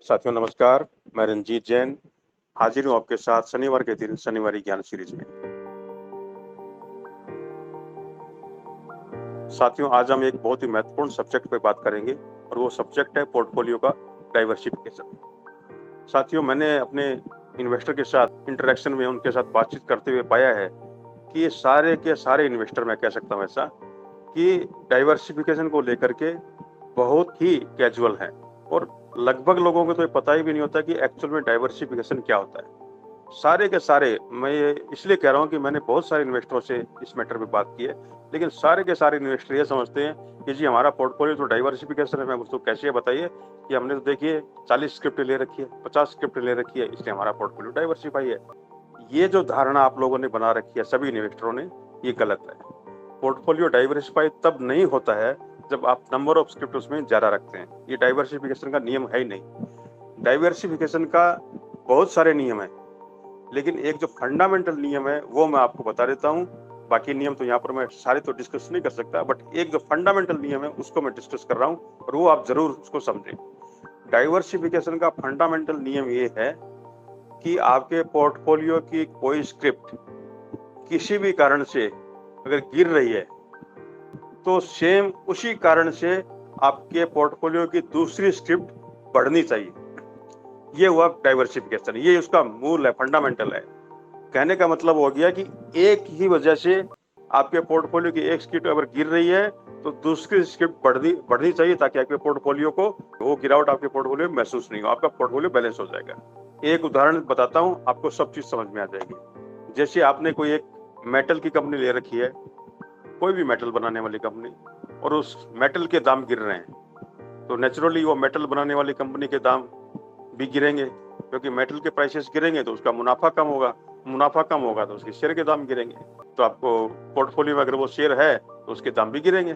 साथियों नमस्कार, मैं रंजीत जैन हाजिर हूँ आपके साथ शनिवार के दिन शनिवारी ज्ञान सीरीज में। साथियों आज हम एक बहुत ही महत्वपूर्ण सब्जेक्ट पे बात करेंगे और वो सब्जेक्ट है पोर्टफोलियो का डाइवर्सिफिकेशन। साथियों मैंने अपने इन्वेस्टर के साथ इंटरेक्शन में उनके साथ बातचीत करते हुए पाया है कि ये सारे के सारे इन्वेस्टर मैं कह सकता हूँ ऐसा कि डाइवर्सिफिकेशन को लेकर के बहुत ही कैजुअल हैं और लगभग लोगों को तो ये पता ही भी नहीं होता कि एक्चुअल में डाइवर्सिफिकेशन क्या होता है। सारे के सारे मैं ये इसलिए कह रहा हूँ कि मैंने बहुत सारे इन्वेस्टरों से इस मैटर पे बात की है, लेकिन सारे के सारे इन्वेस्टर ये समझते हैं कि जी हमारा पोर्टफोलियो तो डाइवर्सिफिकेशन है। मैं उसको कैसे बताइए कि हमने तो देखिए 40 स्क्रिप्ट ले रखी है, 50 स्क्रिप्ट ले रखी है, इसलिए हमारा पोर्टफोलियो डाइवर्सिफाई है। ये जो धारणा आप लोगों ने बना रखी है सभी इन्वेस्टरों ने, ये गलत है। पोर्टफोलियो डाइवर्सिफाई तब नहीं होता है जब आप नंबर ऑफ स्क्रिप्ट उसमें ज्यादा रखते हैं। ये डाइवर्सिफिकेशन का नियम है ही नहीं। डाइवर्सिफिकेशन का बहुत सारे नियम है, लेकिन एक जो फंडामेंटल नियम है वो मैं आपको बता देता हूँ। बाकी नियम तो यहाँ पर मैं सारे तो डिस्कस नहीं कर सकता, बट एक जो फंडामेंटल नियम है उसको मैं डिस्कस कर रहा हूँ और वो आप जरूर उसको समझें। डाइवर्सिफिकेशन का फंडामेंटल नियम ये है कि आपके पोर्टफोलियो की कोई स्क्रिप्ट किसी भी कारण से अगर गिर रही है तो सेम उसी कारण से आपके पोर्टफोलियो की दूसरी स्क्रिप्ट बढ़नी चाहिए। ये हुआ डाइवर्सिफिकेशन, ये उसका मूल है, फंडामेंटल है। कहने का मतलब हो गया कि एक ही वजह से आपके पोर्टफोलियो की एक स्क्रिप्ट अगर गिर रही है तो दूसरी स्क्रिप्ट बढ़नी चाहिए ताकि आपके पोर्टफोलियो को वो गिरावट आपके पोर्टफोलियो में महसूस नहीं हो, आपका पोर्टफोलियो बैलेंस हो जाएगा। एक उदाहरण बताता हूँ, आपको सब चीज समझ में आ जाएगी। जैसे आपने कोई एक मेटल की कंपनी ले रखी है, कोई भी मेटल बनाने वाली कंपनी, और उस मेटल के दाम गिर रहे हैं तो नेचुरली वो मेटल बनाने वाली कंपनी के दाम भी गिरेंगे, क्योंकि मेटल के प्राइसेस गिरेंगे तो उसका मुनाफा कम होगा, मुनाफा कम होगा तो उसके शेयर के दाम गिरेंगे। तो आपको पोर्टफोलियो में अगर वो शेयर है तो उसके दाम भी गिरेंगे।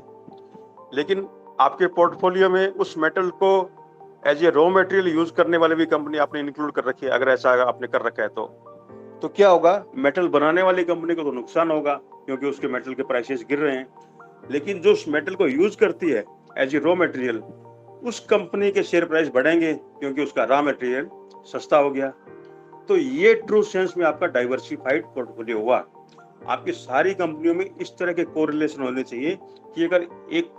लेकिन आपके पोर्टफोलियो में उस मेटल को as a raw material use करने वाले भी कंपनी आपने इंक्लूड कर रखी है, अगर ऐसा आपने कर रखा है तो क्या होगा, मेटल बनाने वाली कंपनी को तो नुकसान होगा क्योंकि उसके मेटल के प्राइसेस गिर रहे हैं। लेकिन जो उस मेटल को यूज करती है एज ए रॉ मटेरियल, उस कंपनी के शेयर प्राइस बढ़ेंगे क्योंकि उसका रॉ मटेरियल सस्ता हो गया। तो ये ट्रू सेंस में आपका डाइवर्सिफाइड पोर्टफोलियो हुआ। आपकी सारी कंपनियों में इस तरह के कोरिलेशन होने चाहिए कि अगर एक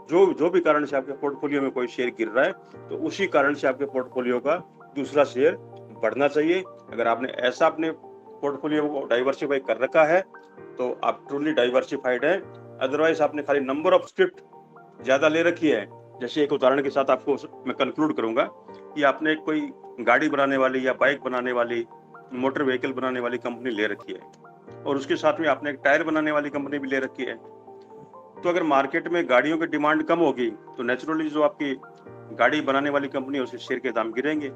जो भी कारण से आपके पोर्टफोलियो में कोई शेयर गिर रहा है तो उसी कारण से आपके पोर्टफोलियो का दूसरा शेयर बढ़ना चाहिए। अगर आपने ऐसा अपने पोर्टफोलियो को डाइवर्सिफाई कर रखा है तो आप ट्रूली डाइवर्सिफाइड है। अदरवाइज आपने खाली नंबर ऑफ स्क्रिप्ट ज्यादा ले रखी है। जैसे एक उदाहरण के साथ आपको मैं कंक्लूड करूंगा कि आपने कोई गाड़ी बनाने वाली या बाइक बनाने वाली, मोटर व्हीकल बनाने वाली कंपनी ले रखी है और उसके साथ में आपने एक टायर बनाने वाली कंपनी भी ले रखी है। तो अगर मार्केट में गाड़ियों की डिमांड कम होगी तो नेचुरली जो आपकी गाड़ी बनाने वाली कंपनी है उसके शेयर के दाम गिरेंगे।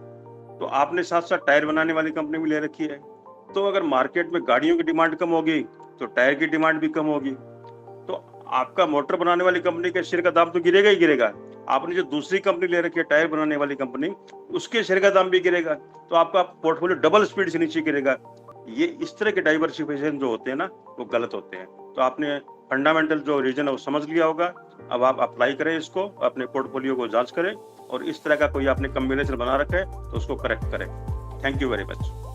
तो आपने साथ साथ टायर बनाने वाली कंपनी भी ले रखी है, तो अगर मार्केट में गाड़ियों की डिमांड कम होगी तो टायर की डिमांड भी कम होगी, तो आपका मोटर बनाने वाली कंपनी के शेयर का दाम तो गिरेगा ही गिरेगा। आपने जो दूसरी कंपनी ले रखी है टायर बनाने वाली कंपनी, उसके शेयर का दाम भी गिरेगा, तो आपका पोर्टफोलियो डबल स्पीड से नीचे गिरेगा। ये इस तरह के डाइवर्सिफिकेशन जो होते हैं ना वो गलत होते हैं। तो आपने फंडामेंटल जो रीजन है वो समझ लिया होगा। अब आप अप्लाई करें इसको, अपने पोर्टफोलियो को जांच करें और इस तरह का कोई आपने कॉम्बिनेशन बना रखा है तो उसको करेक्ट करें। Thank you very much.